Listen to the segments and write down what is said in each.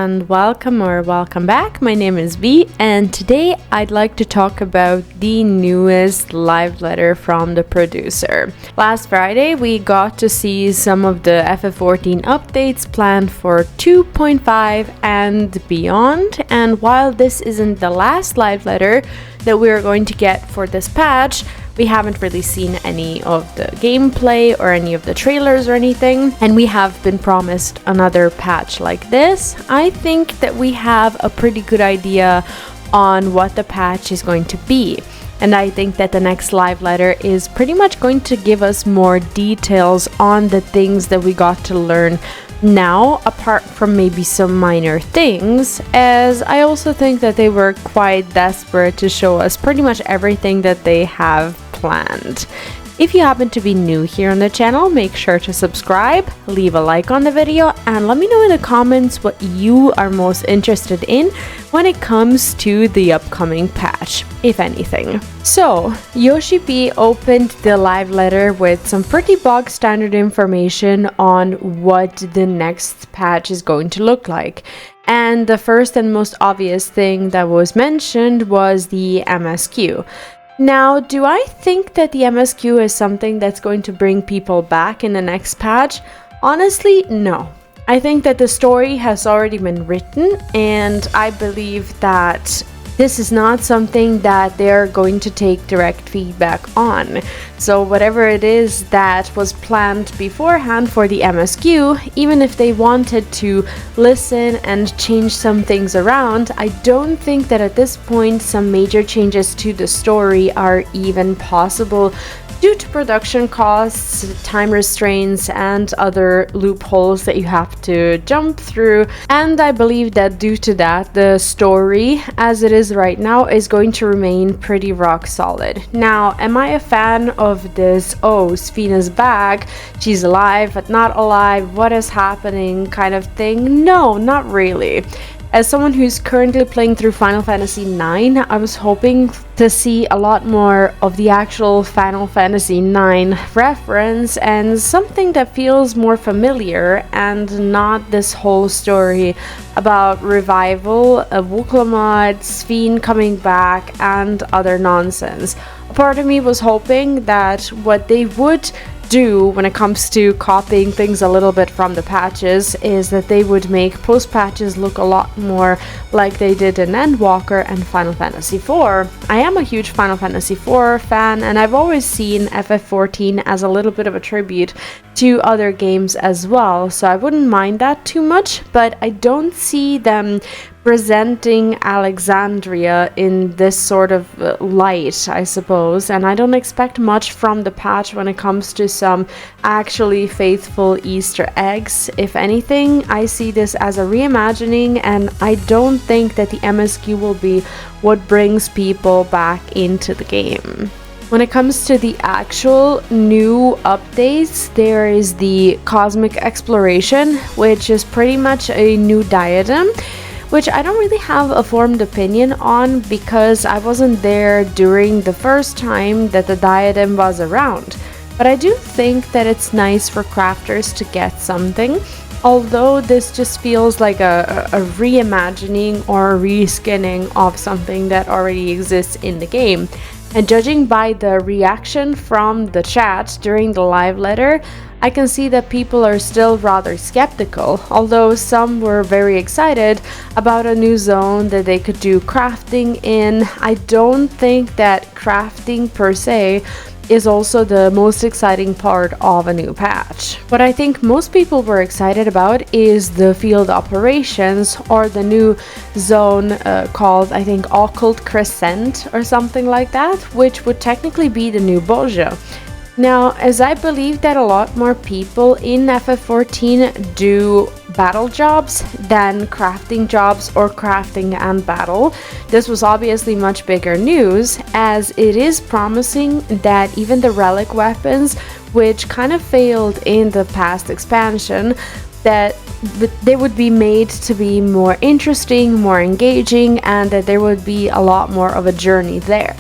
and welcome back. My name is V, and today I'd like to talk about the newest live letter from the producer. Last Friday we got to see some of the FF14 updates planned for 2.5 and beyond, and while this isn't the last live letter that we're going to get for this patch, we haven't really seen any of the gameplay or any of the trailers or anything, and we have been promised another patch like this. I think that we have a pretty good idea on what the patch is going to be, and I think that the next live letter is pretty much going to give us more details on the things that we got to learn now, apart from maybe some minor things, as I also think that they were quite desperate to show us pretty much everything that they have planned. If you happen to be new here on the channel, make sure to subscribe, leave a like on the video, and let me know in the comments what you are most interested in when it comes to the upcoming patch, if anything. So, Yoshi P opened the live letter with some pretty bog standard information on what the next patch is going to look like. And the first and most obvious thing that was mentioned was the MSQ. Now, do I think that the MSQ is something that's going to bring people back in the next patch? Honestly, no. I think that the story has already been written, and I believe that this is not something that they're going to take direct feedback on. So whatever it is that was planned beforehand for the MSQ, even if they wanted to listen and change some things around, I don't think that at this point some major changes to the story are even possible due to production costs, time restraints, and other loopholes that you have to jump through. And I believe that due to that, the story as it is right now is going to remain pretty rock solid. Now, am I a fan of this, oh, Sfina's back, she's alive but not alive, what is happening kind of thing? No, not really. As someone who's currently playing through Final Fantasy IX, I was hoping to see a lot more of the actual Final Fantasy IX reference and something that feels more familiar and not this whole story about revival, Wuklamad, Sfin coming back, and other nonsense. A part of me was hoping that what they would do when it comes to copying things a little bit from the patches is that they would make post patches look a lot more like they did in Endwalker and Final Fantasy IV. I am a huge Final Fantasy IV fan, and I've always seen FF14 as a little bit of a tribute to other games as well, so I wouldn't mind that too much, but I don't see them presenting Alexandria in this sort of light, I suppose, and I don't expect much from the patch when it comes to some actually faithful Easter eggs. If anything, I see this as a reimagining, and I don't think that the MSQ will be what brings people back into the game. When it comes to the actual new updates, there is the Cosmic Exploration, which is pretty much a new diadem, which I don't really have a formed opinion on because I wasn't there during the first time that the diadem was around. But I do think that it's nice for crafters to get something, although this just feels like a reimagining or a reskinning of something that already exists in the game. And judging by the reaction from the chat during the live letter, I can see that people are still rather skeptical, although some were very excited about a new zone that they could do crafting in. I don't think that crafting per se is also the most exciting part of a new patch. What I think most people were excited about is the field operations, or the new zone called, I think, Occult Crescent or something like that, which would technically be the new Bozja. Now, as I believe that a lot more people in FF14 do battle jobs than crafting jobs or crafting and battle, this was obviously much bigger news, as it is promising that even the relic weapons, which kind of failed in the past expansion, that they would be made to be more interesting, more engaging, and that there would be a lot more of a journey there.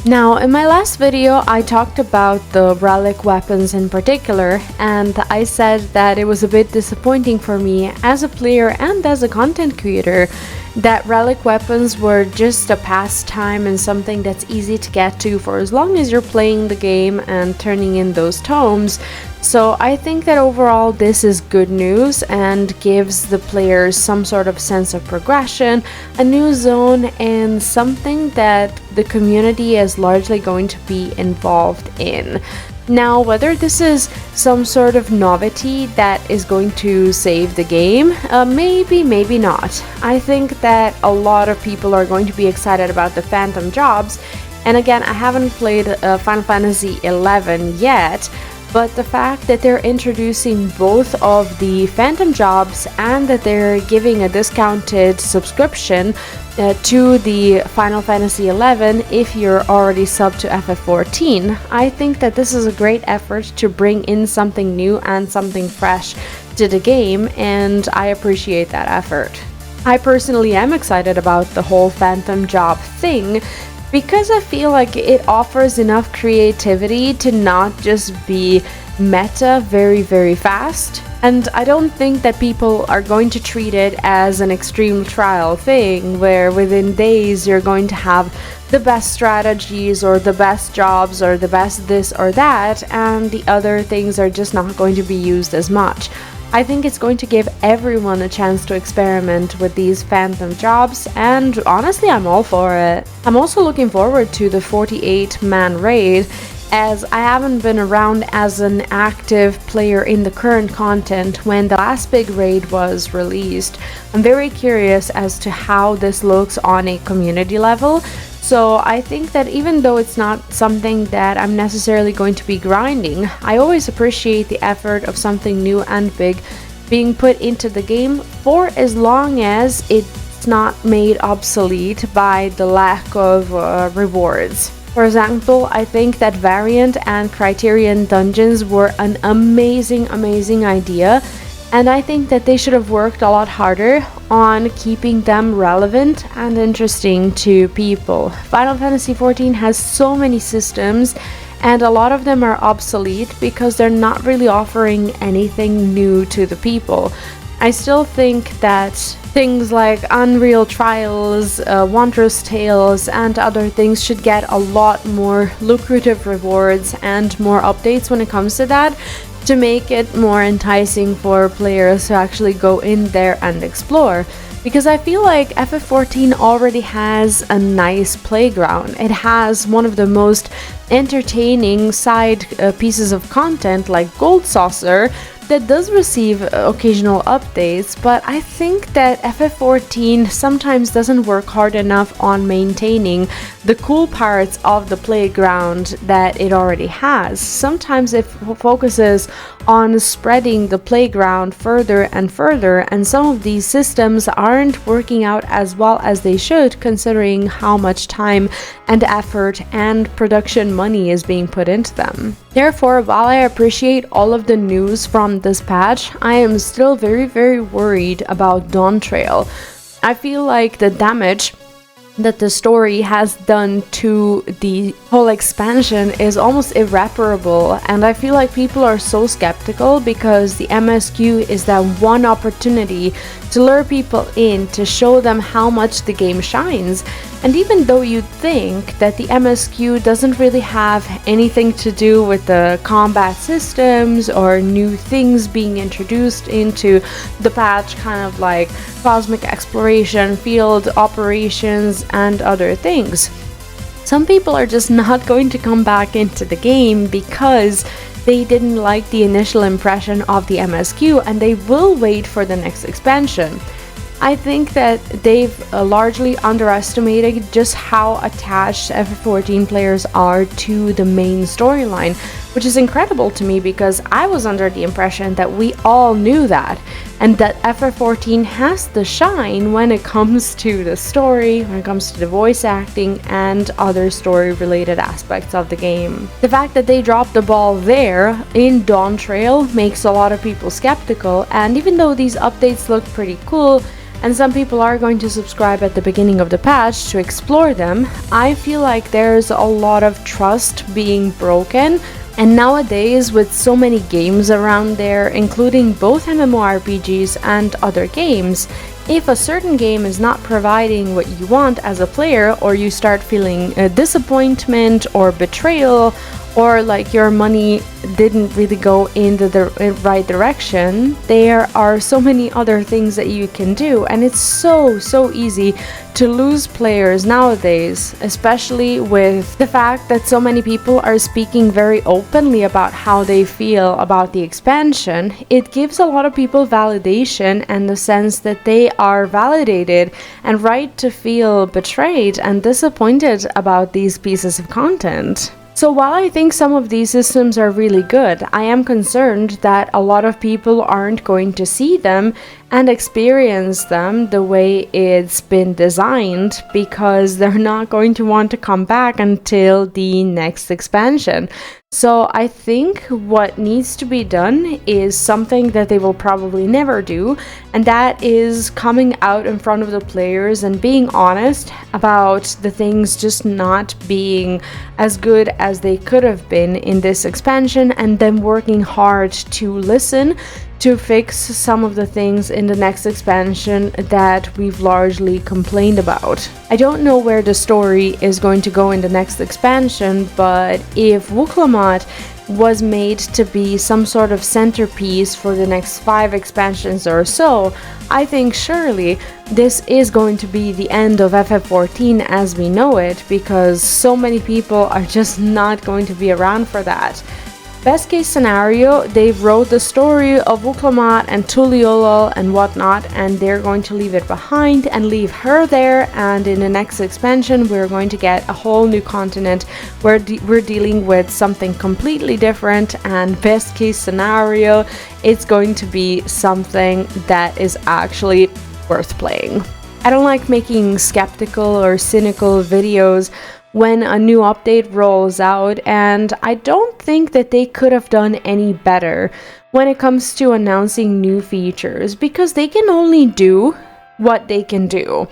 Now, in my last video, I talked about the relic weapons in particular, and I said that it was a bit disappointing for me as a player and as a content creator that relic weapons were just a pastime and something that's easy to get to for as long as you're playing the game and turning in those tomes. So I think that overall this is good news and gives the players some sort of sense of progression, a new zone, and something that the community is largely going to be involved in. Now, whether this is some sort of novelty that is going to save the game, maybe not. I think that a lot of people are going to be excited about the phantom jobs, and again, I haven't played Final Fantasy XI yet, but the fact that they're introducing both of the phantom jobs and that they're giving a discounted subscription to the Final Fantasy XI if you're already subbed to FF14, I think that this is a great effort to bring in something new and something fresh to the game, and I appreciate that effort. I personally am excited about the whole phantom job thing, because I feel like it offers enough creativity to not just be meta very fast. And I don't think that people are going to treat it as an extreme trial thing where within days you're going to have the best strategies or the best jobs or the best this or that, and the other things are just not going to be used as much. I think it's going to give everyone a chance to experiment with these phantom jobs, and honestly, I'm all for it. I'm also looking forward to the 48-man raid, as I haven't been around as an active player in the current content when the last big raid was released. I'm very curious as to how this looks on a community level. So I think that even though it's not something that I'm necessarily going to be grinding, I always appreciate the effort of something new and big being put into the game for as long as it's not made obsolete by the lack of rewards. For example, I think that variant and criterion dungeons were an amazing idea, and I think that they should have worked a lot harder on keeping them relevant and interesting to people. Final Fantasy XIV has so many systems, and a lot of them are obsolete because they're not really offering anything new to the people. I still think that things like Unreal Trials, Wanderous Tales, and other things should get a lot more lucrative rewards and more updates when it comes to that, to make it more enticing for players to actually go in there and explore. Because I feel like FF14 already has a nice playground. It has one of the most entertaining side pieces of content like Gold Saucer that does receive occasional updates, but I think that FF14 sometimes doesn't work hard enough on maintaining the cool parts of the playground that it already has. Sometimes it focuses on spreading the playground further and further, and some of these systems aren't working out as well as they should, considering how much time and effort and production money is being put into them. Therefore, while I appreciate all of the news from this patch, I am still very worried about Dawntrail. I feel like the damage that the story has done to the whole expansion is almost irreparable, and I feel like people are so skeptical because the MSQ is that one opportunity to lure people in, to show them how much the game shines. And even though you'd think that the MSQ doesn't really have anything to do with the combat systems or new things being introduced into the patch, kind of like cosmic exploration, field operations, and other things, some people are just not going to come back into the game because they didn't like the initial impression of the MSQ, and they will wait for the next expansion. I think that they've largely underestimated just how attached FF14 players are to the main storyline, which is incredible to me because I was under the impression that we all knew that, and that FF14 has the shine when it comes to the story, when it comes to the voice acting, and other story-related aspects of the game. The fact that they dropped the ball there in Dawntrail makes a lot of people skeptical, and even though these updates look pretty cool, and some people are going to subscribe at the beginning of the patch to explore them, I feel like there's a lot of trust being broken. And nowadays, with so many games around there, including both MMORPGs and other games, if a certain game is not providing what you want as a player, or you start feeling disappointment or betrayal, or like your money didn't really go in the right direction, there are so many other things that you can do, and it's so easy to lose players nowadays, especially with the fact that so many people are speaking very openly about how they feel about the expansion. It gives a lot of people validation and the sense that they are validated and right to feel betrayed and disappointed about these pieces of content. So while I think some of these systems are really good, I am concerned that a lot of people aren't going to see them and experience them the way it's been designed, because they're not going to want to come back until the next expansion. So I think what needs to be done is something that they will probably never do, and that is coming out in front of the players and being honest about the things just not being as good as they could have been in this expansion, and then working hard to listen to fix some of the things in the next expansion that we've largely complained about. I don't know where the story is going to go in the next expansion, but if Wuklamot was made to be some sort of centerpiece for the next 5 expansions or so, I think surely this is going to be the end of FF14 as we know it, because so many people are just not going to be around for that. Best case scenario, they've wrote the story of Wuklamot and Tuliolol and whatnot, and they're going to leave it behind and leave her there, and in the next expansion we're going to get a whole new continent where we're dealing with something completely different, and best case scenario, it's going to be something that is actually worth playing. I don't like making skeptical or cynical videos when a new update rolls out, and I don't think that they could have done any better when it comes to announcing new features, because they can only do what they can do.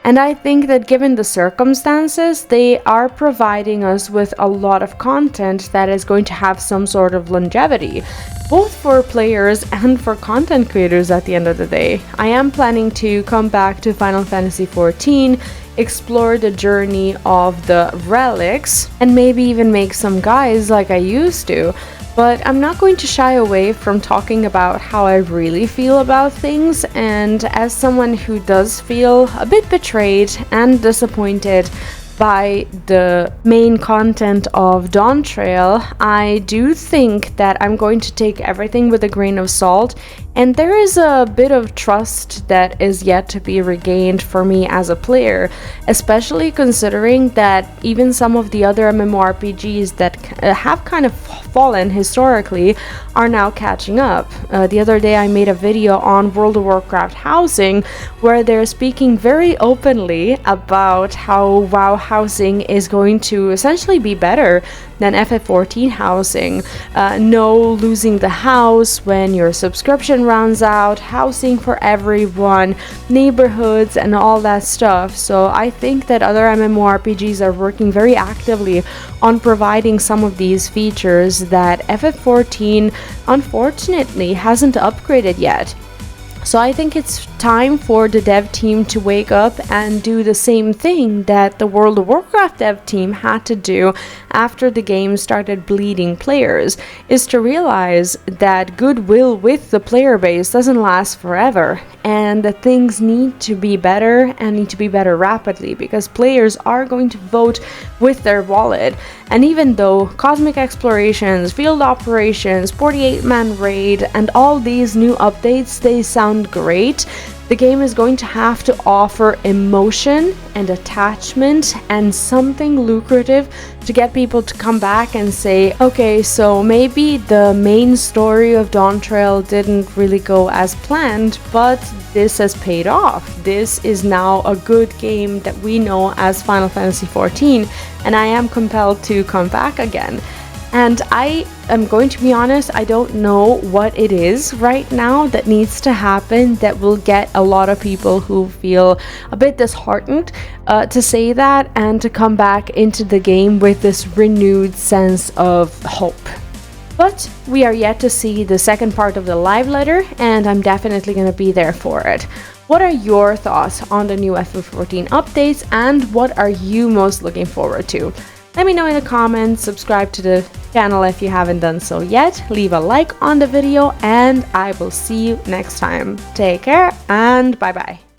And I think that given the circumstances, they are providing us with a lot of content that is going to have some sort of longevity, both for players and for content creators at the end of the day. I am planning to come back to Final Fantasy XIV, explore the journey of the relics, and maybe even make some guides like I used to. But I'm not going to shy away from talking about how I really feel about things, and as someone who does feel a bit betrayed and disappointed by the main content of Dawntrail, I do think that I'm going to take everything with a grain of salt, and there is a bit of trust that is yet to be regained for me as a player, especially considering that even some of the other MMORPGs that have kind of fallen historically are now catching up. The other day I made a video on World of Warcraft housing, where they're speaking very openly about how WoW housing is going to essentially be better than FF14 housing. No losing the house when your subscription runs out, housing for everyone, neighborhoods, and all that stuff. So I think that other MMORPGs are working very actively on providing some of these features that FF14 unfortunately hasn't upgraded yet. So I think it's time for the dev team to wake up and do the same thing that the World of Warcraft dev team had to do after the game started bleeding players, is to realize that goodwill with the player base doesn't last forever, and that things need to be better and need to be better rapidly, because players are going to vote with their wallet. And even though Cosmic Explorations, Field Operations, 48-man raid, and all these new updates, they sound great, the game is going to have to offer emotion and attachment and something lucrative to get people to come back and say, okay, so maybe the main story of Dawntrail didn't really go as planned, but this has paid off. This is now a good game that we know as Final Fantasy XIV, and I am compelled to come back again. And I am going to be honest, I don't know what it is right now that needs to happen that will get a lot of people who feel a bit disheartened to say that and to come back into the game with this renewed sense of hope. But we are yet to see the second part of the live letter, and I'm definitely going to be there for it. What are your thoughts on the new FF14 updates, and what are you most looking forward to? Let me know in the comments, subscribe to the channel if you haven't done so yet, leave a like on the video, and I will see you next time. Take care and bye bye.